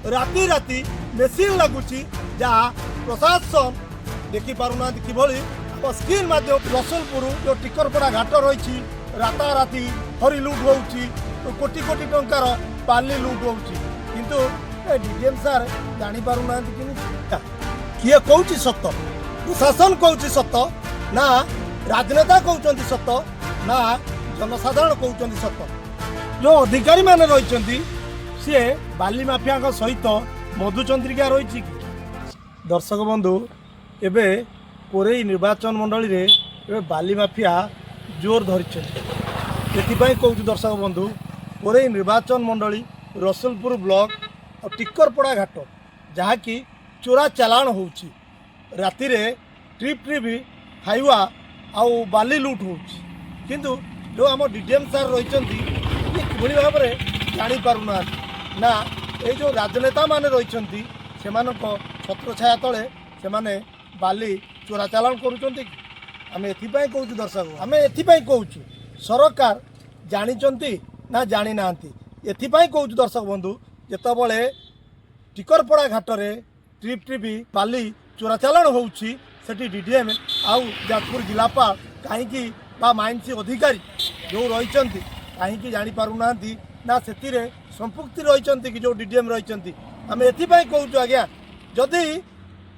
राति राति मेसीन लगुची जहाँ प्रशासन देखी पारुना किभली स्क्रीन माध्यम रसुलपुर जो टिकरपड़ा घाट रही राताराति हरी लुट होची कोटी कोटी टंकार बाली लुट होची किंतु डीडीएम सार जानी पारुना किए कौची सत प्रशासन कौची सत ना राजनेता कहते सत ना जनसाधारण कहते सत जो अधिकारी माने रही सी बाली माफिया सहित मधुचंद्रिका रही दर्शक बंधु एबे कोरेई निर्वाचन मंडली रे बाली माफिया जोर धरी कहूँ दर्शक बंधु कोरेई निर्वाचन मंडली रसुलपुर ब्लॉक और टिकरपड़ा घाट जहाँकि चोरा चालाण होची राति रे ट्रिप भी खाइवा आउ बाली लुट होची किंतु जो आम डीडीएम सार रही किभली भाव में जापारूना ना ये जो राजनेता माने रही छत्र छाया तले से माने बाली चोरा चालाण करुँच आम एपाई कहूँ दर्शक आम एपाई कहूँ सरकार जानी ना जानी ना एपाई कहूँ दर्शक बंधु जितेबाला टिकरपड़ा घाट में ट्रिप ट्रिप बाली चोरा चालाण होची सेठी डीडीएम आउ जाजपुर जिलापाल कहीं माइंस अधिकारी जो रही कहीं जापारूना ना से संपुक्ति रही कि जो डीडीएम रही आम एपाई कहूँ आज्ञा जदि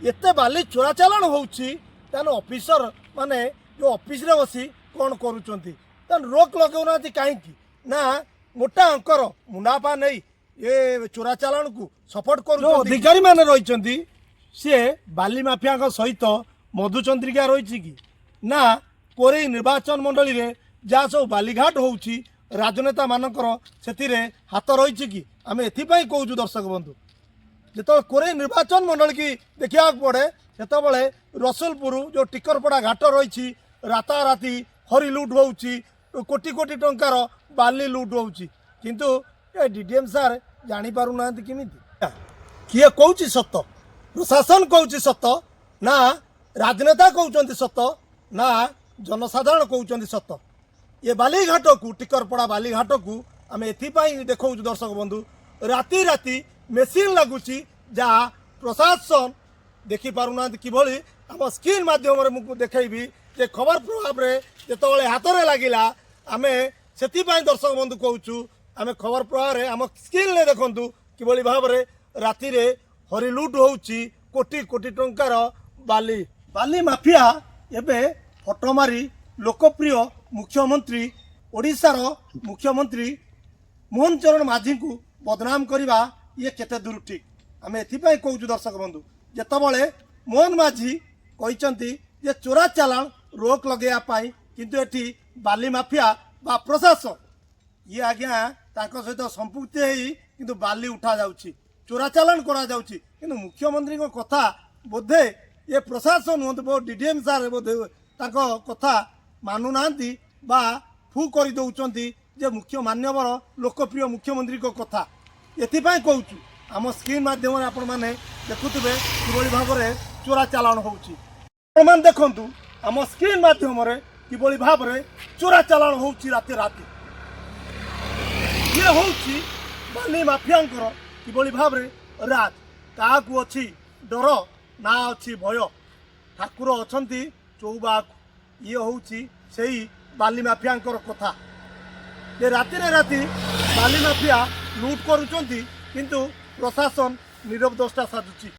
एते बाली चोरा चालाण होची ऑफिसर माने जो ऑफिस रे बसी कौन करुँच रोक लगौना कहीं ना मोटा अंकर मुनाफा नहीं ये चोरा चालाण को सपोर्ट कर अधिकारी माने रही सी बाली माफिया सहित मधुचंद्रिका रही कि ना कोरेई निर्वाचन मंडली रे जहाँ सब बालीघाट होची राजनेता मानकर से हाथ रही कि आम एपाई कहूँ दर्शक बंधु जो कोरेई निर्वाचन मंडल की देखा पड़े से रसुलपुर जो टिकरपड़ा घाट रही राताराति हरी लुट होची कोटी कोटी टंकार बाली लुट होची किंतु डीडीएम सार जापारूना किए कौच सत प्रशासन कौच सत ना राजनेता कहते सत ना जनसाधारण कहते सत ये बालीघाट को टिकरपड़ा बालीघाट को आम एपाई देखा दर्शक बंधु राति राति मेसीन लगुची जहाँ प्रशासन देखी पारुना किभली आम स्क्रीन माध्यम देखी जे खबर प्रभाव में जिते हाथ में लगिला आम से दर्शक बंधु कहूँ आम खबर प्रभाव में आम स्क्रीन में देखूँ किभली भाव में राति रे हरी लुट होची कोटी कोटी टंकार बाली बाली माफिया एबे फटो मारी लोकप्रिय मुख्यमंत्री ओडिशार मुख्यमंत्री मोहन चरण माझी को बदनाम करवा ये केते दूर ठीक आम एपाई कहूँ दर्शक बंधु जितेबाला मोहन माझी कहते जे चोरा चालाण रोक लगेवाई किंतु एठी बाली माफिया बा प्रशासन ये आज्ञा ताको सहित संपुक्ति होई किंतु बाली उठा जाउची चोरा चालाण करा जाउची किंतु मुख्यमंत्री को कथा बोधे ये प्रशासन हूँ डीडीएम सार बोधे ताको कथा मानु नांती बा फू कर दौरान जे मुख्य मान्यवर लोकप्रिय मुख्यमंत्री को कथा एपाई कहूँ आम स्क्रीन माध्यम आपण मैंने देखुवे कि भाव में चोरा चालाण होची मैंने देखु आम स्क्रीन माध्यम कि भाव में चोरा चालाण होची राति राति ये होची बाली माफिया कि भाव में राज क्या अच्छी डर ना अच्छी भय ठाकुर अच्छा चौबाक ये होची सही बाली माफिया कथा ये राति राति बाली माफिया लुट करुँच किंतु प्रशासन नीरव दृष्टा साजुची।